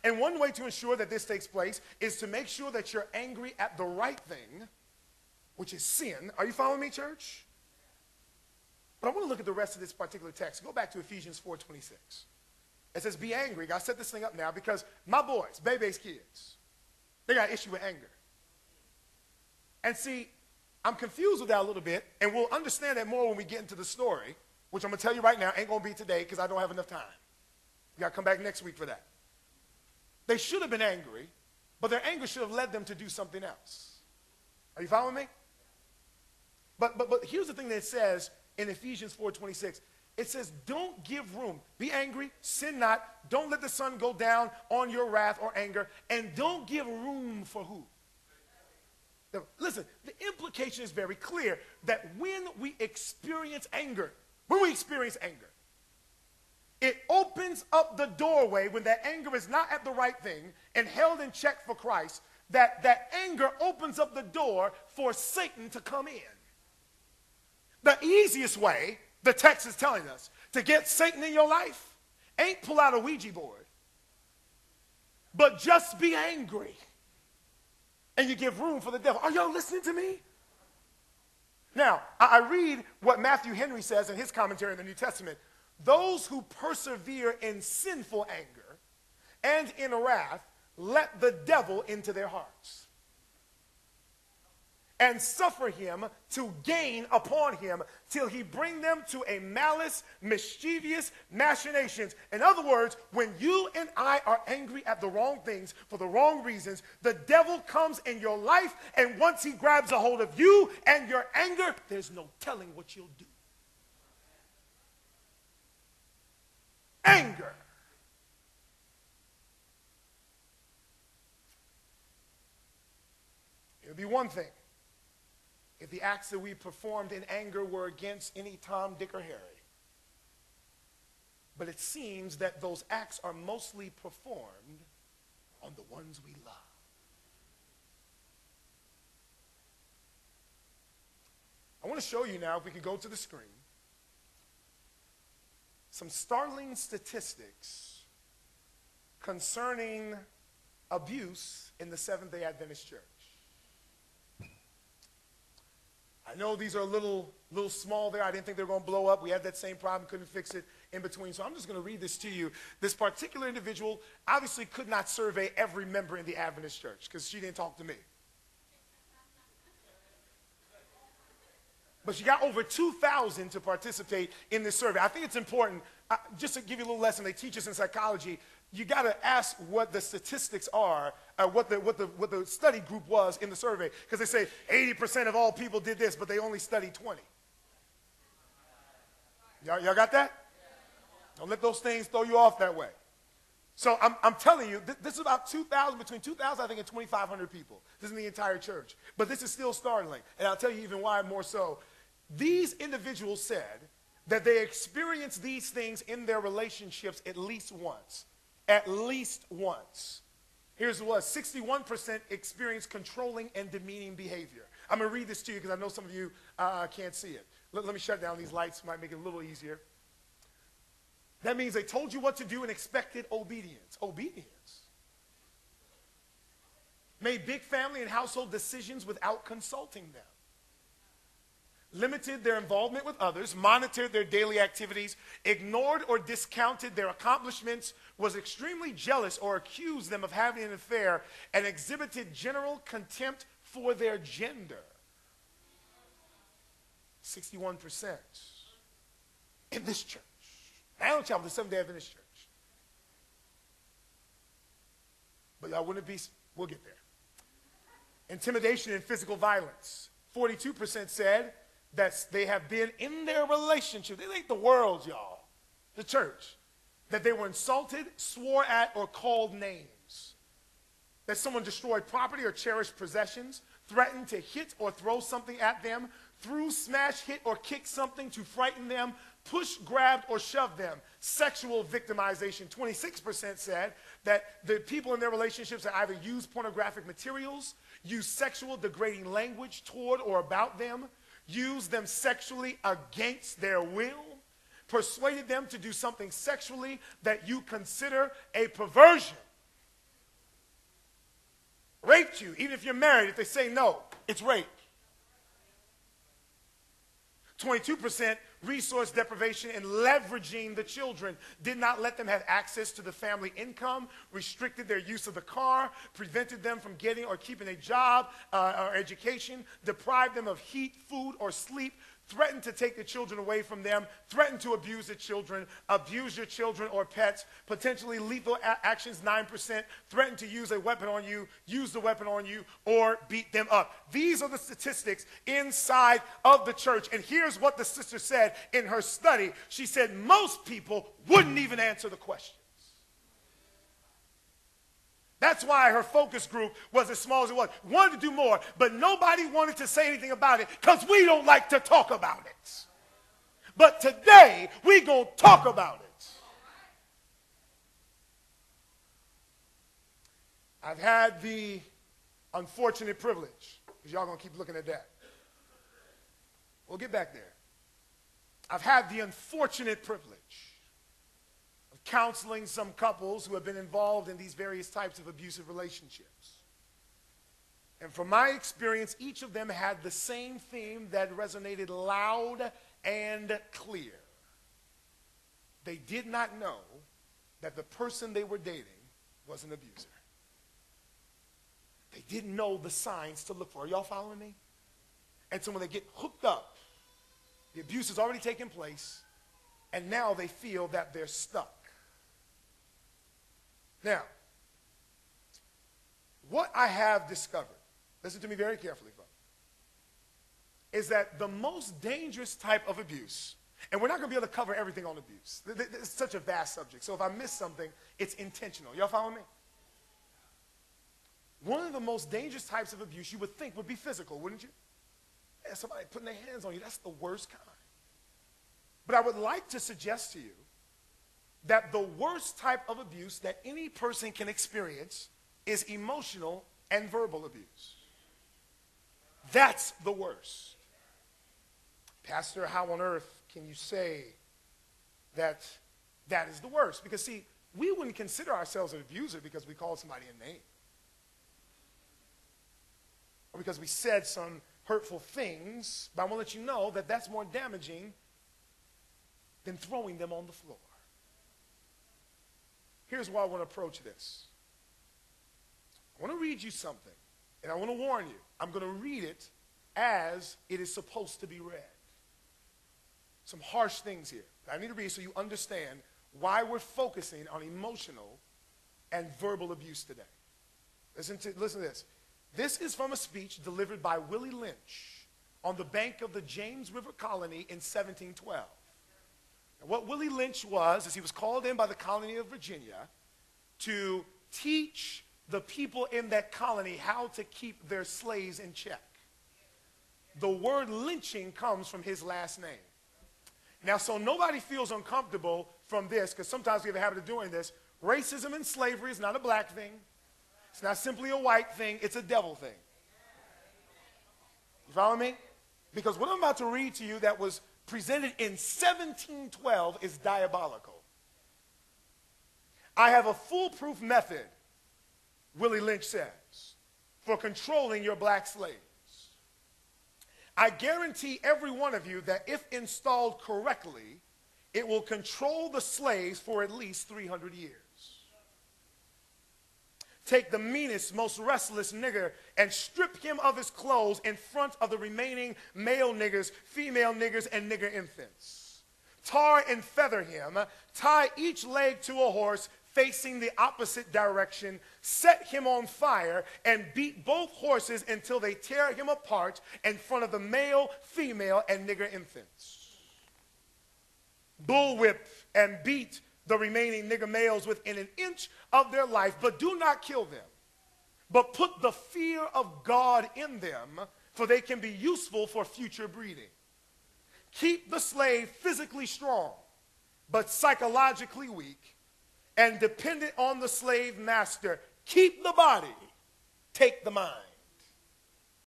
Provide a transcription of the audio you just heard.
And one way to ensure that this takes place is to make sure that you're angry at the right thing, which is sin. Are you following me, church? But I want to look at the rest of this particular text. Go back to Ephesians 4:26. It says, be angry. I set this thing up now because my boys, Bebe's kids, they got an issue with anger. And see, I'm confused with that a little bit, and we'll understand that more when we get into the story, which I'm going to tell you right now ain't going to be today because I don't have enough time. You got to come back next week for that. They should have been angry, but their anger should have led them to do something else. Are you following me? But here's the thing that it says in Ephesians 4:26. It says, don't give room. Be angry, sin not. Don't let the sun go down on your wrath or anger. And don't give room for who? Listen, the implication is very clear that when we experience anger, it opens up the doorway when that anger is not at the right thing and held in check for Christ, that anger opens up the door for Satan to come in. The easiest way, the text is telling us, to get Satan in your life ain't pull out a Ouija board, but just be angry. And you give room for the devil. Are y'all listening to me? Now, I read what Matthew Henry says in his commentary in the New Testament. Those who persevere in sinful anger and in wrath let the devil into their hearts and suffer him to gain upon him till he bring them to a malice, mischievous machinations. In other words, when you and I are angry at the wrong things for the wrong reasons, the devil comes in your life, and once he grabs a hold of you and your anger, there's no telling what you'll do. Anger. It'll be one thing if the acts that we performed in anger were against any Tom, Dick, or Harry. But it seems that those acts are mostly performed on the ones we love. I want to show you now, if we could go to the screen, some startling statistics concerning abuse in the Seventh-day Adventist Church. I know these are a little small there. I didn't think they were going to blow up. We had that same problem, couldn't fix it in between. So I'm just going to read this to you. This particular individual obviously could not survey every member in the Adventist Church because she didn't talk to me. But she got over 2,000 to participate in this survey. I think it's important, just to give you a little lesson, they teach us in psychology, you got to ask what the statistics are, what the study group was in the survey. Because they say 80% of all people did this, but they only studied 20. Y'all got that? Don't let those things throw you off that way. So I'm telling you, this is about 2,000, between 2,000, I think, and 2,500 people. This is in the entire church. But this is still startling. And I'll tell you even why more so. These individuals said that they experienced these things in their relationships at least once. At least once. Here's what it was. 61% experienced controlling and demeaning behavior. I'm going to read this to you because I know some of you can't see it. Let me shut down these lights. Might make it a little easier. That means they told you what to do and expected obedience. Obedience. Made big family and household decisions without consulting them. Limited their involvement with others, monitored their daily activities, ignored or discounted their accomplishments, was extremely jealous or accused them of having an affair, and exhibited general contempt for their gender. 61% in this church. Allen Chapel, the Seventh-day Adventist Church. But y'all wouldn't be, we'll get there. Intimidation and physical violence. 42% said that they have been in their relationship. They ain't the world, y'all. The church. That they were insulted, swore at, or called names. That someone destroyed property or cherished possessions, threatened to hit or throw something at them, threw, smashed, hit, or kicked something to frighten them, pushed, grabbed, or shoved them. Sexual victimization. 26% said that the people in their relationships that either used pornographic materials, used sexual degrading language toward or about them, used them sexually against their will, persuaded them to do something sexually that you consider a perversion. raped you, even if you're married, if they say no, it's rape. 22% resource deprivation and leveraging the children, did not let them have access to the family income, restricted their use of the car, prevented them from getting or keeping a job or education, deprived them of heat, food, or sleep, threatened to take the children away from them, threatened to abuse the children, abuse your children or pets, potentially lethal actions 9%, threatened to use a weapon on you, use the weapon on you, or beat them up. These are the statistics inside of the church. And here's what the sister said in her study. She said most people wouldn't even answer the questions. That's why her focus group was as small as it was. Wanted to do more, but nobody wanted to say anything about it because we don't like to talk about it. But today, we're going to talk about it. I've had the unfortunate privilege, because y'all going to keep looking at that. We'll get back there. I've had the unfortunate privilege counseling some couples who have been involved in these various types of abusive relationships. And from my experience, each of them had the same theme that resonated loud and clear. They did not know that the person they were dating was an abuser. They didn't know the signs to look for. Are y'all following me? And so when they get hooked up, the abuse has already taken place, and now they feel that they're stuck. Now, what I have discovered, listen to me very carefully, folks, is that the most dangerous type of abuse, and we're not going to be able to cover everything on abuse. It's such a vast subject. So if I miss something, it's intentional. Y'all follow me? One of the most dangerous types of abuse you would think would be physical, wouldn't you? Yeah, somebody putting their hands on you, that's the worst kind. But I would like to suggest to you that the worst type of abuse that any person can experience is emotional and verbal abuse. That's the worst. Pastor, how on earth can you say that that is the worst? Because, see, we wouldn't consider ourselves an abuser because we called somebody a name, or because we said some hurtful things, but I want to let you know that that's more damaging than throwing them on the floor. Here's why I want to approach this. I want to read you something, and I want to warn you. I'm going to read it as it is supposed to be read. Some harsh things here that I need to read so you understand why we're focusing on emotional and verbal abuse today. Listen to this. This is from a speech delivered by Willie Lynch on the bank of the James River Colony in 1712. What Willie Lynch was, is he was called in by the colony of Virginia to teach the people in that colony how to keep their slaves in check. The word lynching comes from his last name. Now, so nobody feels uncomfortable from this, because sometimes we have a habit of doing this. Racism and slavery is not a black thing. It's not simply a white thing. It's a devil thing. You follow me? Because what I'm about to read to you that was presented in 1712 is diabolical. I have a foolproof method, Willie Lynch says, for controlling your black slaves. I guarantee every one of you that if installed correctly, it will control the slaves for at least 300 years. Take the meanest, most restless nigger and strip him of his clothes in front of the remaining male niggers, female niggers, and nigger infants. Tar and feather him, tie each leg to a horse facing the opposite direction, set him on fire, and beat both horses until they tear him apart in front of the male, female, and nigger infants. Bullwhip and beat the remaining nigger males within an inch of their life, but do not kill them, but put the fear of God in them, for they can be useful for future breeding. Keep the slave physically strong, but psychologically weak, and dependent on the slave master. Keep the body, take the mind.